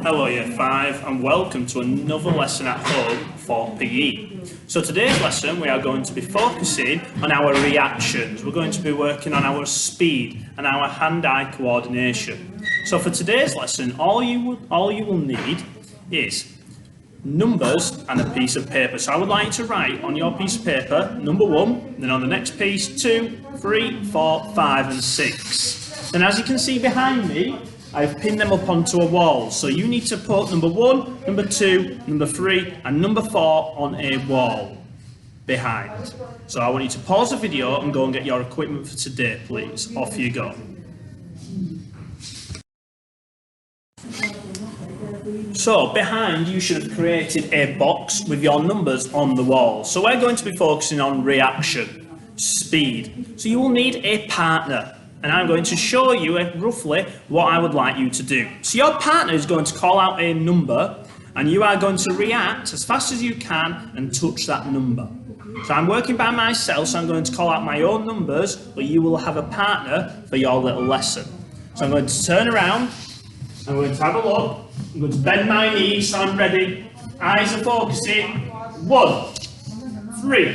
Hello Year 5 and welcome to another lesson at home for PE. So today's lesson we are going to be focusing on our reactions. We're going to be working on our speed and our hand-eye coordination. So for today's lesson all you will need is numbers and a piece of paper. So I would like you to write on your piece of paper number 1, then on the next piece 2, 3, 4, 5 and 6. And as you can see behind me, I've pinned them up onto a wall. So you need to put number 1, number 2, number 3 and number 4 on a wall behind. So I want you to pause the video and go and get your equipment for today, please. Off you go. So behind you should have created a box with your numbers on the wall. So we're going to be focusing on reaction, speed. So you will need a partner. And I'm going to show you roughly what I would like you to do. So your partner is going to call out a number and you are going to react as fast as you can and touch that number. So I'm working by myself, so I'm going to call out my own numbers, but you will have a partner for your little lesson. So I'm going to turn around, I'm going to have a look, I'm going to bend my knees so I'm ready, eyes are focusing, 1, 3,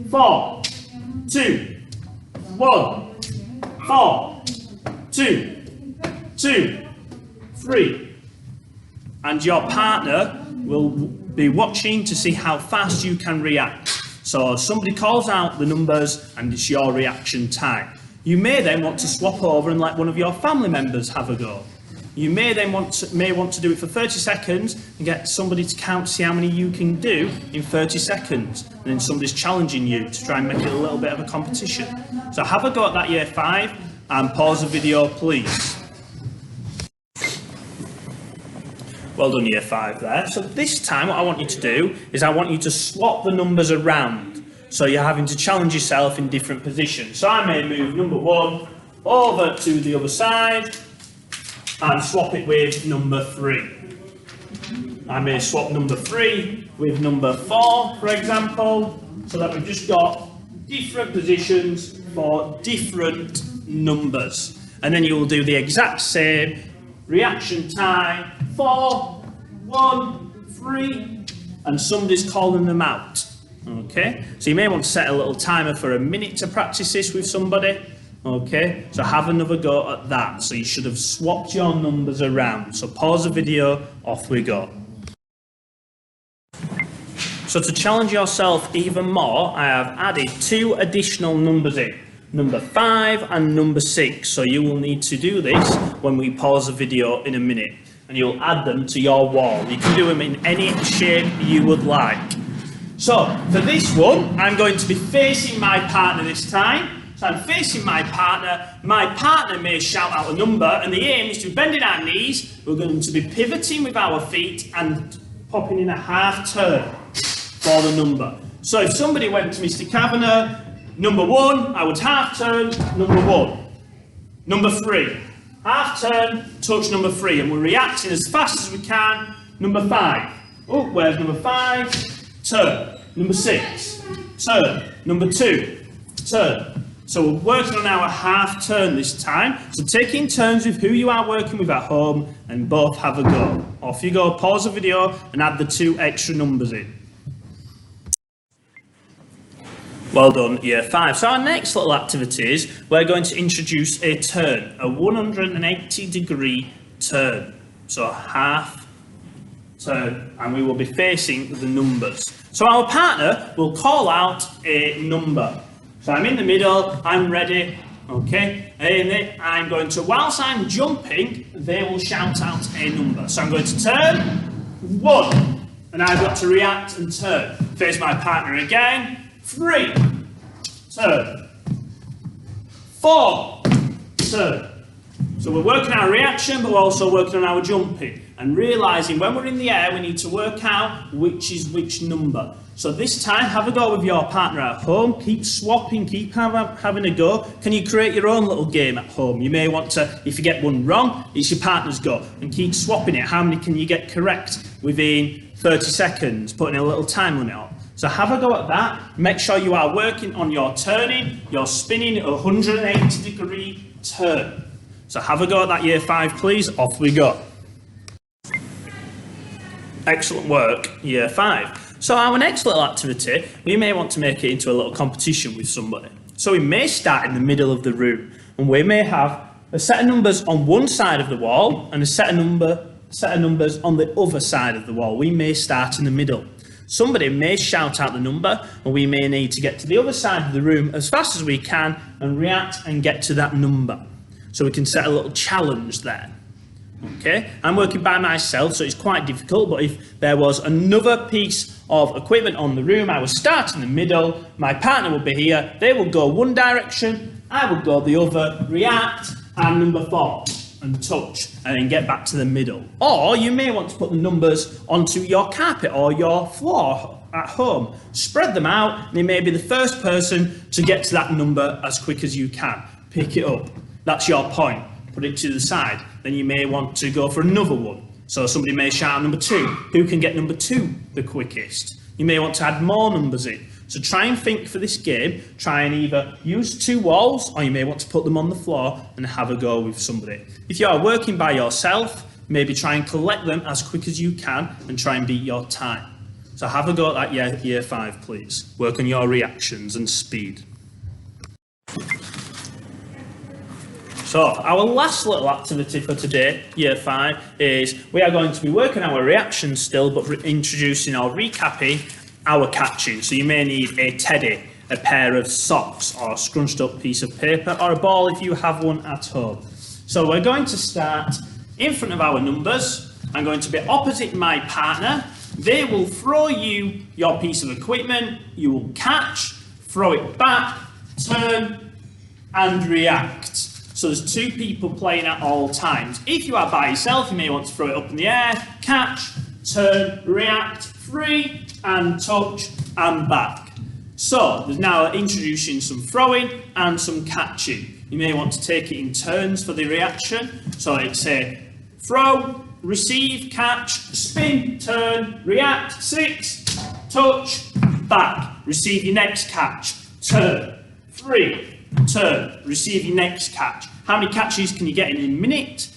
4, 2, 1, 4, 2, 2, 3, and your partner will be watching to see how fast you can react. So somebody calls out the numbers and it's your reaction time. You may then want to swap over and let one of your family members have a go. You may then want to do it for 30 seconds and get somebody to count to see how many you can do in 30 seconds. And then somebody's challenging you to try and make it a little bit of a competition. So have a go at that Year 5 and pause the video, please. Well done Year 5 there. So this time what I want you to do is I want you to swap the numbers around. So you're having to challenge yourself in different positions. So I may move number 1 over to the other side and swap it with number 3. I may swap number 3 with number 4, for example, so that we've just got different positions for different numbers. And then you will do the exact same reaction time, 4, 1, 3, and somebody's calling them out. Okay, so you may want to set a little timer for a minute to practice this with somebody. Okay, so have another go at that. So you should have swapped your numbers around. So pause the video, off we go. So to challenge yourself even more, I have added 2 additional numbers in. Number 5 and number 6. So you will need to do this when we pause the video in a minute. And you'll add them to your wall. You can do them in any shape you would like. So for this one, I'm going to be facing my partner this time. So I'm facing my partner may shout out a number, and the aim is to be bending our knees. We're going to be pivoting with our feet and popping in a half turn for the number. So if somebody went to Mr. Kavanagh, number 1, I would half turn, number 1. Number 3, half turn, touch number 3, and we're reacting as fast as we can. Number 5, oh, where's number 5? Turn. Number 6, turn. Number 2, turn. So we're working on our half turn this time. So taking turns with who you are working with at home and both have a go. Off you go, pause the video and add the 2 extra numbers in. Well done, Year 5. So our next little activity is we're going to introduce a turn, a 180-degree turn. So a half turn, and we will be facing the numbers. So our partner will call out a number. So I'm in the middle, I'm ready, okay, and I'm going to, whilst I'm jumping, they will shout out a number. So I'm going to turn, 1, and I've got to react and turn. Face my partner again, 3, turn, 4, turn. So we're working our reaction, but we're also working on our jumping, and realising when we're in the air, we need to work out which is which number. So this time, have a go with your partner at home. Keep swapping, keep having a go. Can you create your own little game at home? You may want to, if you get one wrong, it's your partner's go. And keep swapping it. How many can you get correct within 30 seconds? Putting a little time on it on. So have a go at that. Make sure you are working on your turning, your spinning a 180-degree turn. So have a go at that, Year 5, please. Off we go. Excellent work, year 5. So our next little activity, we may want to make it into a little competition with somebody. So we may start in the middle of the room, and we may have a set of numbers on one side of the wall and a set of numbers on the other side of the wall. We may start in the middle. Somebody may shout out the number, and we may need to get to the other side of the room as fast as we can and react and get to that number. So we can set a little challenge there. Okay, I'm working by myself, so it's quite difficult, but if there was another piece of equipment on the room, I would start in the middle, my partner would be here, they would go one direction, I would go the other, react, and number 4, and touch, and then get back to the middle. Or you may want to put the numbers onto your carpet or your floor at home. Spread them out, and you may be the first person to get to that number as quick as you can. Pick it up. That's your point. Put it to the side. Then you may want to go for another one. So somebody may shout number 2. Who can get number 2 the quickest? You may want to add more numbers in. So try and think for this game. Try and either use 2 walls, or you may want to put them on the floor and have a go with somebody. If you are working by yourself, maybe try and collect them as quick as you can and try and beat your time. So have a go at that year 5, please. Work on your reactions and speed. So our last little activity for today, year 5, is we are going to be working our reactions still, but introducing or recapping our catching. So you may need a teddy, a pair of socks, or a scrunched up piece of paper, or a ball if you have one at home. So we're going to start in front of our numbers. I'm going to be opposite my partner. They will throw you your piece of equipment. You will catch, throw it back, turn, and react. So there's 2 people playing at all times. If you are by yourself, you may want to throw it up in the air, catch, turn, react, 3, and touch, and back. So there's now introducing some throwing and some catching. You may want to take it in turns for the reaction. So it's a throw, receive, catch, spin, turn, react, 6, touch, back. Receive your next catch, turn, 3, turn, receive your next catch. How many catches can you get in a minute?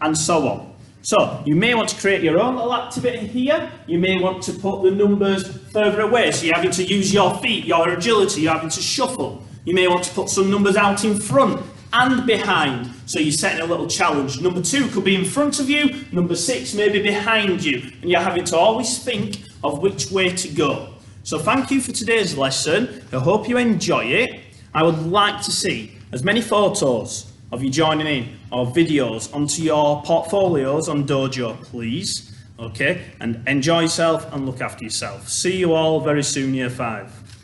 And so on. So you may want to create your own little activity here. You may want to put the numbers further away, so you're having to use your feet, your agility, you're having to shuffle. You may want to put some numbers out in front and behind, so you're setting a little challenge. Number 2 could be in front of you, number 6 may be behind you, and you're having to always think of which way to go. So thank you for today's lesson. I hope you enjoy it. I would like to see as many photos of you joining in or videos onto your portfolios on Dojo, please. Okay, and enjoy yourself and look after yourself. See you all very soon, year 5.